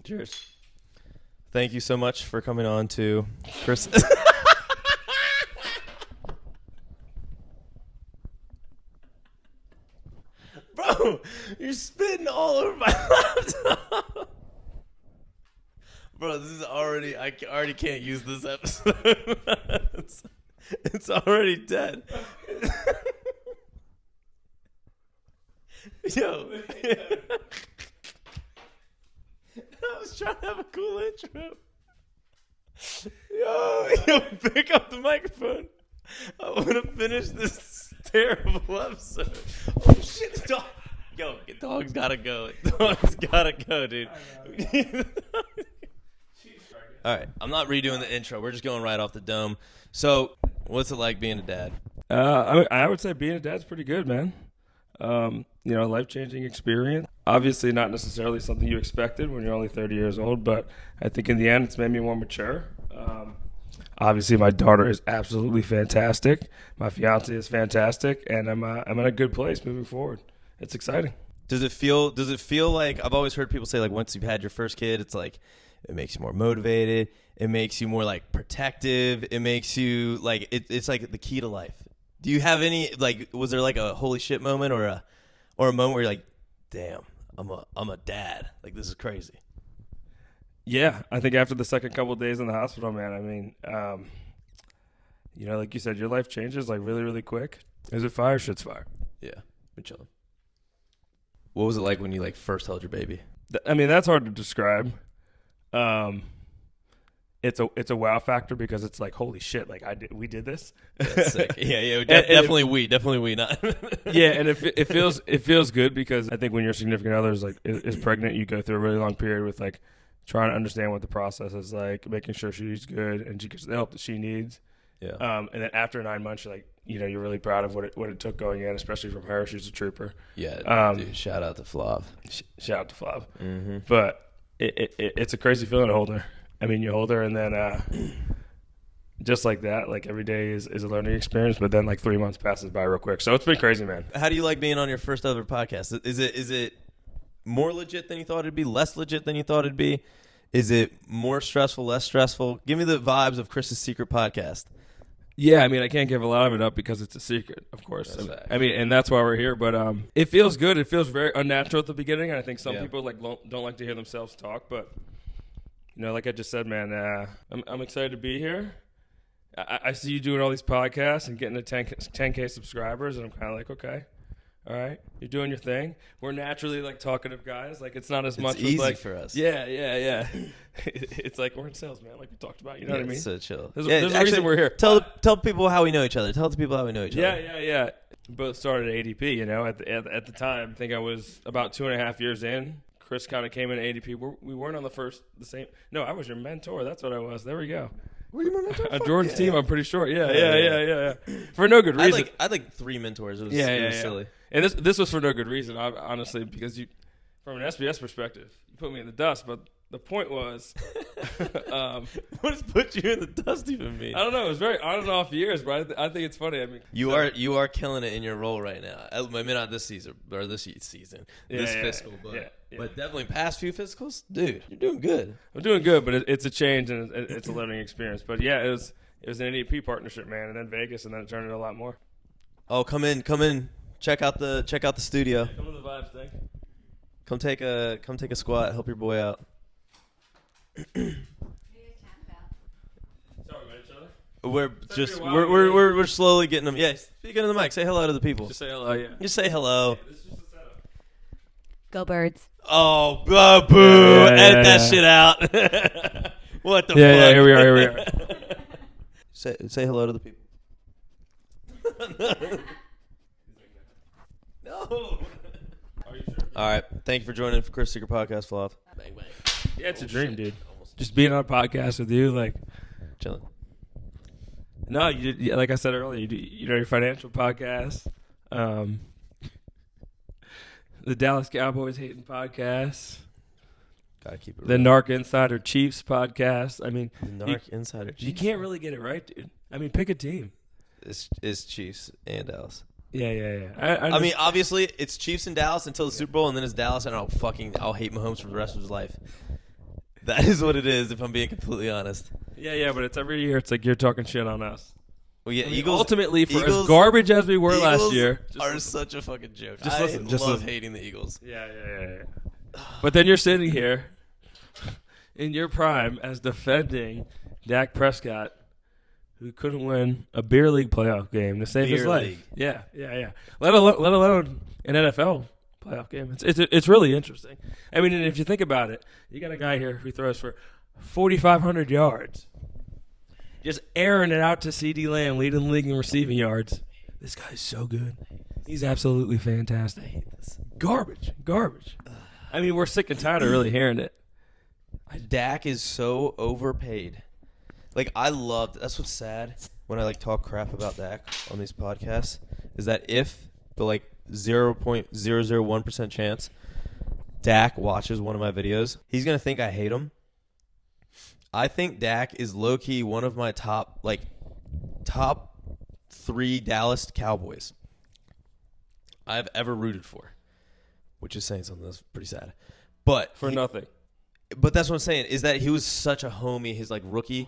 Cheers. Thank you so much for coming on to Chris. Bro, you're spitting all over my laptop. Bro, this is already, I already can't use this episode. It's already dead. Yo. I was trying to have a cool intro. Yo, pick up the microphone. I want to finish this terrible episode. Oh, shit, the dog. Yo, the dog's got to go. The dog's got to go, dude. All right, I'm not redoing the intro. We're just going right off the dome. So, what's it like being a dad? I would say being a dad's pretty good, man. Life-changing experience. Obviously not necessarily something you expected when you're only 30 years old, but I think in the end it's made me more mature. Obviously my daughter is absolutely fantastic. My fiance is fantastic, and I'm in a good place moving forward. It's exciting. Does it feel like, I've always heard people say, like, once you've had your first kid, it's like it makes you more motivated, it makes you more like protective, it makes you like it's like the key to life. Do you have any, like, was there like a holy shit moment or a moment where you're like, damn, I'm a dad, like, this is crazy? Yeah, I think after the second couple of days in the hospital, man, I mean, like you said, your life changes like really, really quick. Is it fire? Shit's fire. Yeah, we're chilling. What was it like when you like first held your baby? I mean, that's hard to describe. It's a wow factor because it's like, holy shit, like we did this. That's sick. Yeah, definitely we not. Yeah, and it feels good because I think when your significant other is pregnant, you go through a really long period with like trying to understand what the process is like, making sure she's good and she gets the help that she needs. Yeah. And then after 9 months, you're like, you're really proud of what it took going in, especially from her. She's a trooper. Yeah. Dude, shout out to Flav. Shout out to Flav. Mm-hmm. But it's a crazy feeling to hold her. I mean, you hold her, and then just like that, like every day is a learning experience. But then like 3 months passes by real quick, so it's been crazy, man. How do you like being on your first ever podcast? Is it more legit than you thought it'd be? Less legit than you thought it'd be? Is it more stressful? Less stressful? Give me the vibes of Chris's secret podcast. Yeah, I mean, I can't give a lot of it up because it's a secret, of course. I mean, and that's why we're here. But it feels good. It feels very unnatural at the beginning, and I think some people like don't like to hear themselves talk, but. Like I just said, man, I'm excited to be here. I see you doing all these podcasts and getting to 10K subscribers, and I'm kind of like, okay, all right, you're doing your thing. We're naturally like talkative guys. Like it's not as much easy like for us. Yeah. It's like we're in sales, man. Like we talked about. You know what I mean? So chill. There's a reason we're here. Tell people how we know each other. Tell the people how we know each other. Yeah. Both started at ADP. At the time, I think I was about 2.5 years in. Chris kind of came in at ADP. We weren't on the same. No, I was your mentor. That's what I was. There we go. Were you my mentor? On Jordan's team, I'm pretty sure. Yeah. For no good reason. I had like 3 mentors. It was silly. And this was for no good reason, honestly, because from an SBS perspective, you put me in the dust. But the point was, what does put you in the dust even mean? I don't know. It was very on and off years, but I think it's funny. I mean, you are killing it in your role right now. I mean, not this season or this fiscal, but definitely past few fiscals, dude. You're doing good. I'm doing good, but it's a change and it's a learning experience. But yeah, it was an ADP partnership, man, and then Vegas, and then it turned into a lot more. Oh, come in. Check out the studio. Come to the vibes thing. Come take a squat. Help your boy out. Sorry about each other. We're slowly getting them. Yeah, speak into the mic. Say hello to the people. Just say hello. Yeah. Just say hello. Yeah, this is just a setup. Go Birds. Oh, boo! Edit that shit out. What the fuck? Yeah. Here we are. Say hello to the people. No. Are you sure? All right. Thank you for joining for Chris Secret Podcast, Flav. Bang. Yeah, it's a dream, dude. Just being on a podcast with you, like chilling. No, you did. Like I said earlier, you do, your financial podcast, the Dallas Cowboys hating podcast, gotta keep it. The Narc Insider Chiefs podcast. I mean, the Narc Insider Chiefs. You can't really get it right, dude. I mean, pick a team. It's Chiefs and Dallas. Yeah. I mean, obviously, it's Chiefs and Dallas until the Super Bowl, and then it's Dallas, and I'll hate Mahomes for the rest of his life. That is what it is, if I'm being completely honest. Yeah, but it's every year. It's like you're talking shit on us. Well, yeah, I mean, Eagles ultimately, for as garbage as we were last year, are such a fucking joke. Just I listen, just love listen. hating the Eagles. Yeah. But then you're sitting here in your prime as defending Dak Prescott, who couldn't win a beer league playoff game to save his Beer life. league. Yeah. Let alone an NFL playoff game. It's really interesting. I mean, and if you think about it, you got a guy here who throws for 4,500 yards, just airing it out to C.D. Lamb, leading the league in receiving yards. This guy's so good. He's absolutely fantastic. I hate this. Garbage. I mean, we're sick and tired of really hearing it. Dak is so overpaid. Like, that's what's sad when I talk crap about Dak on these podcasts, is that if the 0.001% chance Dak watches one of my videos, he's going to think I hate him. I think Dak is low-key one of my top 3 Dallas Cowboys I've ever rooted for, which is saying something that's pretty sad. But Nothing. But that's what I'm saying, is that he was such a homie his rookie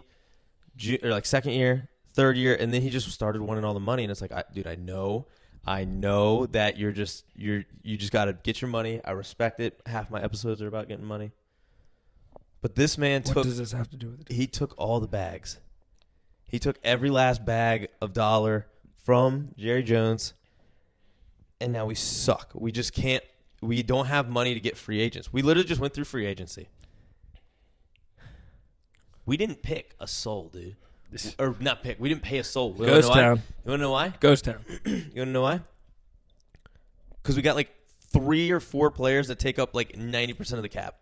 or second year, third year, and then he just started winning all the money, and it's like, dude, I know that you just got to get your money. I respect it. Half my episodes are about getting money. But this man What does this have to do with it? He took all the bags. He took every last bag of dollar from Jerry Jones, and now we suck. We just can't. We don't have money to get free agents. We literally just went through free agency. We didn't pick a soul, dude. Or not pick. We didn't pay a soul. Ghost Town. You want to know why? Ghost Town. You want to know why? Because we got 3 or 4 players that take up 90% of the cap.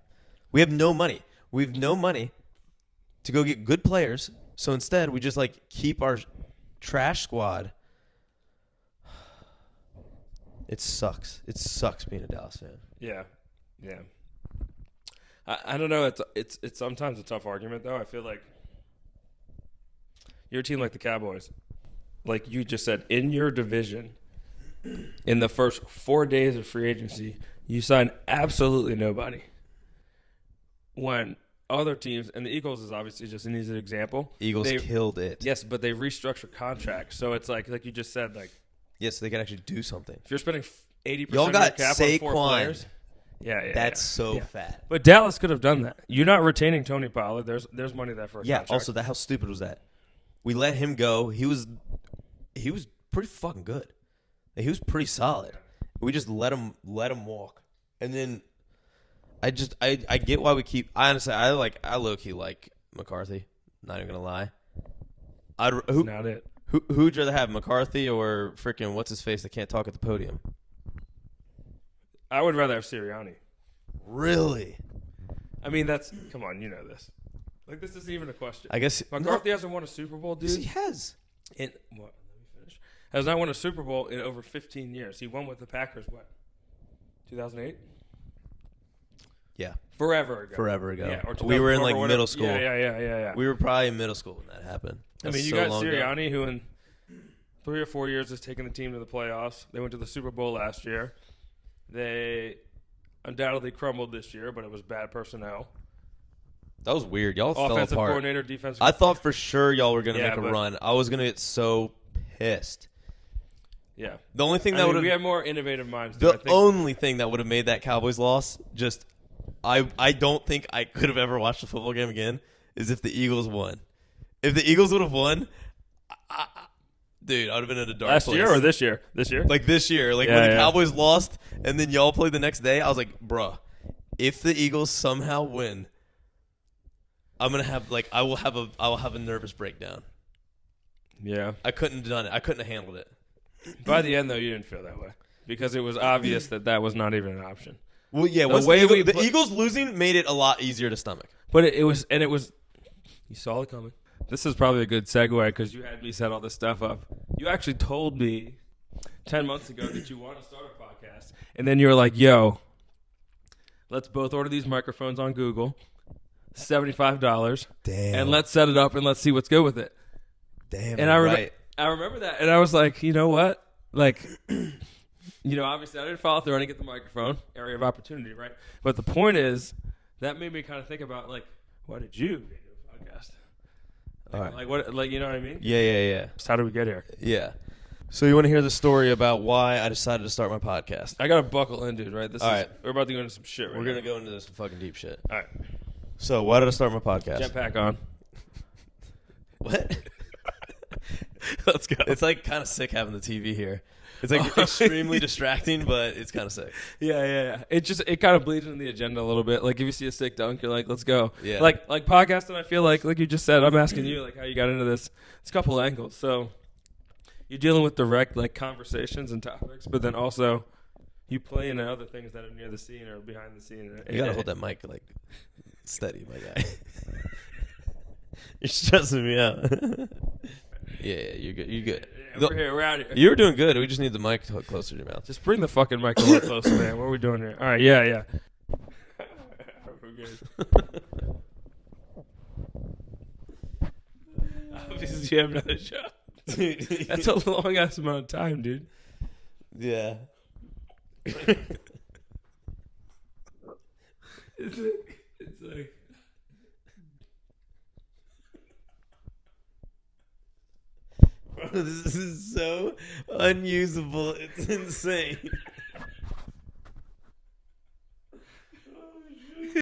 We have no money. We have no money to go get good players. So instead, we just keep our trash squad. It sucks. It sucks being a Dallas fan. Yeah. I don't know. It's sometimes a tough argument though. I feel like your team, like the Cowboys, like you just said, in your division, in the first 4 days of free agency, you sign absolutely nobody. When other teams, and the Eagles is obviously just an easy example. Eagles killed it. Yes, but they restructure contracts, so it's like you just said, yes, they can actually do something. If you're spending 80% Y'all of your got cap Saquon. on 4 players, that's so fat. But Dallas could have done that. You're not retaining Tony Pollard. There's money there for a contract. Also, how stupid was that? We let him go. He was pretty fucking good. He was pretty solid. We just let him walk, and then I get why we keep. Honestly, I low key like McCarthy. Not even gonna lie. Not it. Who'd you rather have, McCarthy or freaking what's his face that can't talk at the podium? I would rather have Sirianni. Really? I mean, come on, you know this. This isn't even a question. I guess McCarthy hasn't won a Super Bowl, dude. Yes, he has. Let me finish. Has not won a Super Bowl in over 15 years. He won with the Packers, 2008? Yeah. Forever ago. Yeah, or we were in middle school. Yeah. We were probably in middle school when that happened. You got Sirianni, who in 3 or 4 years has taken the team to the playoffs. They went to the Super Bowl last year. They undoubtedly crumbled this year, but it was bad personnel. That was weird. Y'all fell apart. Offensive coordinator, defensive. I thought for sure y'all were going to make a run. I was going to get so pissed. Yeah. The only thing that would have... We had more innovative minds. Only thing that would have made that Cowboys loss, I don't think I could have ever watched a football game again, is if the Eagles won. If the Eagles would have won, dude, I would have been in a dark place. Last year or this year? This year? This year. When the Cowboys lost and then y'all played the next day, I was like, bruh, if the Eagles somehow win, I'm gonna have I will have a nervous breakdown. Yeah. I couldn't have done it. I couldn't have handled it. By the end, though, you didn't feel that way because it was obvious that was not even an option. Well, yeah. The Eagles losing made it a lot easier to stomach. But it was. You saw it coming. This is probably a good segue because you had me set all this stuff up. You actually told me 10 months ago that you want to start a podcast, and then you were like, "Yo, let's both order these microphones on Google, $75, and let's set it up and let's see what's good with it." Damn. And I remember that, and I was like, you know what? Obviously I didn't follow through and get the microphone, area of opportunity, right? But the point is, that made me kind of think about Why did you get a podcast? All right. Like what? Like, you know what I mean? Yeah. So how did we get here? Yeah. So you want to hear the story about why I decided to start my podcast? I gotta buckle in, dude. Right? All right. We're about to go into some shit. We're gonna go into this fucking deep shit. All right. So why did I start my podcast? Jetpack on. What? Let's go. It's like kind of sick having the TV here. It's like extremely distracting, but it's kind of sick. Yeah. It kind of bleeds into the agenda a little bit. Like if you see a sick dunk, you're like, let's go. Yeah. Like podcasting, I feel like you just said, I'm asking you like how you got into this. It's a couple angles. So you're dealing with direct like conversations and topics, but then also you play into other things that are near the scene or behind the scene. You gotta hold that mic like steady, my guy. You're stressing me out. Yeah, you're good. You're good. Yeah, we're here. We're out here. You were doing good. We just need the mic closer to your mouth. Just bring the fucking mic a little closer, man. What are we doing here? All right, yeah. We're good. Obviously, you have another shot. That's a long ass amount of time, dude. Yeah. It's like. Bro, this is so unusable. It's insane.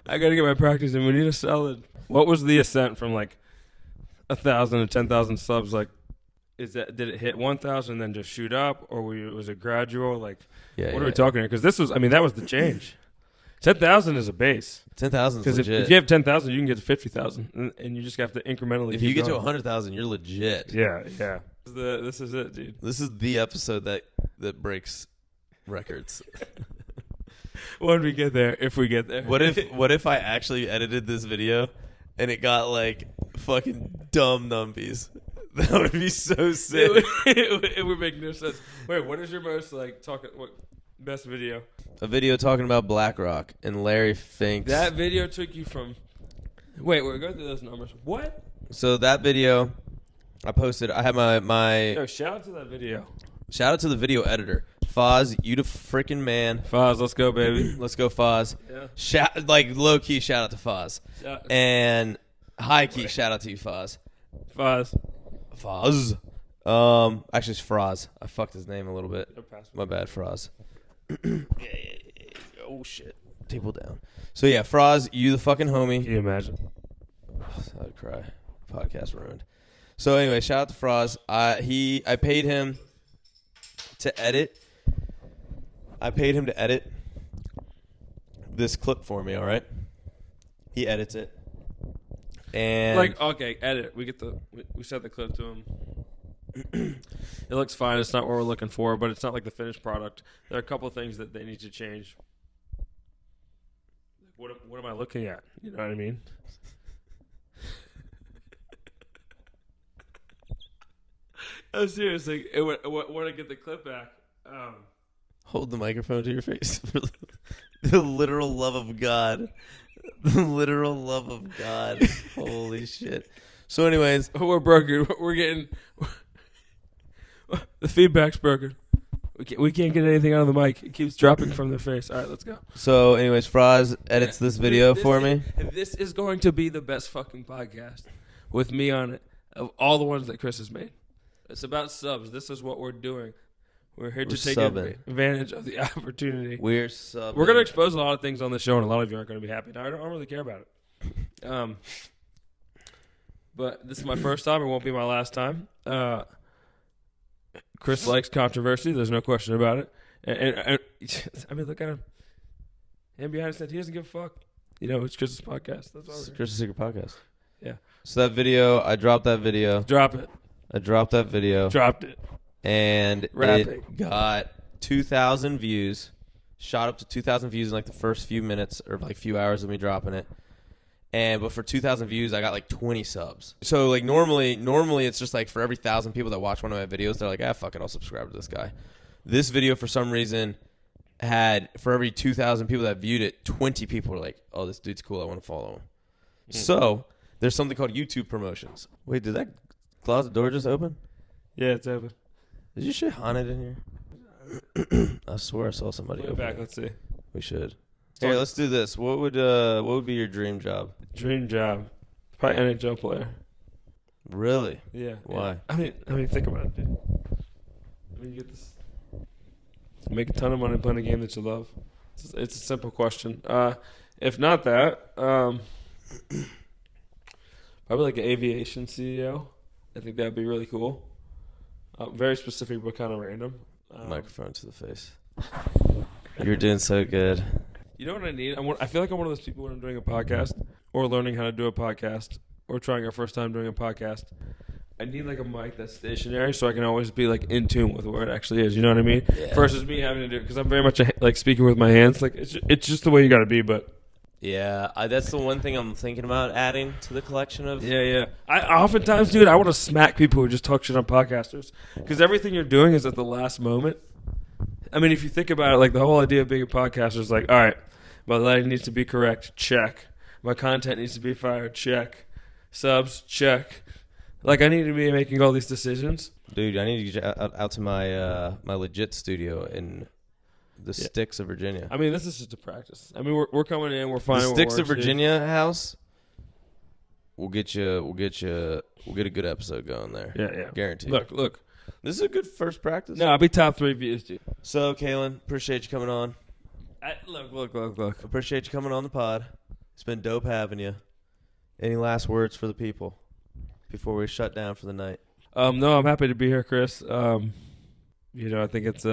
I gotta get my practice in. We need a solid. What was the ascent from like 1,000 to 10,000 subs? Like, did it hit 1,000 and then just shoot up, or was it gradual? Like, what are we talking here? Because that was the change. 10,000 is a base. 10,000 is legit. Because if you have 10,000, you can get to 50,000, and you just have to incrementally. If you get to 100,000, you're legit. Yeah. This is it, dude. This is the episode that breaks records. When we get there, if we get there. What if I actually edited this video and it got like fucking dumb numbies? That would be so sick. It would make no sense. Wait, what is your most best video? A video talking about BlackRock and Larry Finks. That video took you from. Wait, go through those numbers. What? So that video, I posted. I had my. Yo, shout out to that video. Shout out to the video editor, Foz. You the freaking man. Foz, let's go, baby. Let's go, Foz. Yeah. Low key, shout out to Foz. And high key, shout out to you, Foz. Foz. Actually, it's Froz. I fucked his name a little bit. My bad, Froz. Yeah. Oh shit. Table down. So yeah, Froz, you the fucking homie. Can you imagine? I'd cry. Podcast ruined. So anyway, shout out to Froz. I paid him to edit. This clip for me. All right. He edits it. And edit. We sent the clip to him. It looks fine. It's not what we're looking for, but it's not like the finished product. There are a couple of things that they need to change. What am I looking at? You know what I mean? I'm serious. Like, when I get the clip back, hold the microphone to your face for the literal love of God. The literal love of God. Holy shit. So anyways. We're broken. We're getting... The feedback's broken. We can't get anything out of the mic. It keeps dropping from their face. All right, let's go. So anyways, Froz edits this video for me. This is going to be the best fucking podcast with me on it of all the ones that Chris has made. It's about subs. This is what we're doing. We're here to take advantage of the opportunity. We're subbing. We're going to expose a lot of things on the show, and a lot of you aren't going to be happy. Now, I don't really care about it. But this is my first time. It won't be my last time. Chris likes controversy. There's no question about it. And I mean, look at him. Him behind his head, he doesn't give a fuck. You know, it's Chris's podcast. That's all. It's Chris's Secret Podcast. Yeah. So that video, I dropped that video. Drop it. I dropped that video. Dropped it. And it got 2,000 views. Shot up to 2,000 views in like the first few minutes or like few hours of me dropping it. But for 2,000 views, I got like 20 subs. So like normally it's just like for every 1,000 people that watch one of my videos, they're like, fuck it, I'll subscribe to this guy. This video for some reason had, for every 2,000 people that viewed it, 20 people were like, oh, this dude's cool, I want to follow him. So there's something called YouTube promotions. Wait, did that closet door just open? Yeah, it's open. Did you shit haunted in here? I swear I saw somebody over back. There. Let's see. We should. Hey, let's do this. What would be your dream job? Dream job. Probably NHL player. Really? Yeah. Why? Yeah. I mean, think about it, dude. I mean, you get this. Make a ton of money playing a game that you love. It's a simple question. If not that, probably like an aviation CEO. I think that'd be really cool. Very specific, but kind of random. Microphone to the face. You're doing so good. You know what I need? I feel like I'm one of those people when I'm doing a podcast or learning how to do a podcast or trying our first time doing a podcast. I need like a mic that's stationary so I can always be like in tune with where it actually is. You know what I mean? Yeah. Versus me having to do it because I'm very much like speaking with my hands. Like it's just the way you got to be. But Yeah, that's the one thing I'm thinking about adding to the collection of. yeah. I oftentimes, dude, I want to smack people who just talk shit on podcasters because everything you're doing is at the last moment. I mean, if you think about it, like the whole idea of being a podcaster is like, all right, my lighting needs to be correct, check. My content needs to be fire, check. Subs, check. Like, I need to be making all these decisions. Dude, I need to get out to my my legit studio in the Sticks of Virginia. I mean, this is just a practice. I mean, we're coming in, we're finding the Sticks of Virginia house. We'll get a good episode going there. Yeah. Guaranteed. Look. This is a good first practice. No, I'll be top 3 views, dude. So, Calynd, appreciate you coming on. Look. Appreciate you coming on the pod. It's been dope having you. Any last words for the people before we shut down for the night? No, I'm happy to be here, Chris. I think it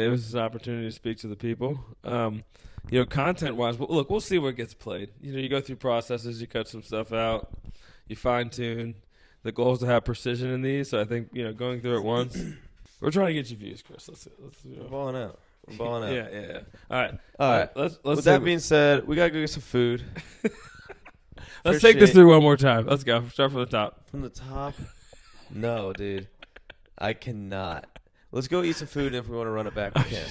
was an opportunity to speak to the people. Content-wise, look, we'll see what gets played. You go through processes, you cut some stuff out, you fine-tune. The goal is to have precision in these, so I think, going through it once. We're trying to get you views, Chris. We're balling out. Yeah. All right. Let's With that being said, we got to go get some food. Let's take this through one more time. Let's go. Start from the top. From the top? No, dude. I cannot. Let's go eat some food, and if we want to run it back, we can.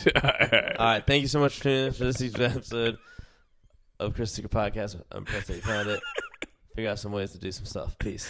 All right. Thank you so much for tuning in for this week's episode of Chris Secret Podcast. I'm impressed that you found it. Figure out some ways to do some stuff. Peace.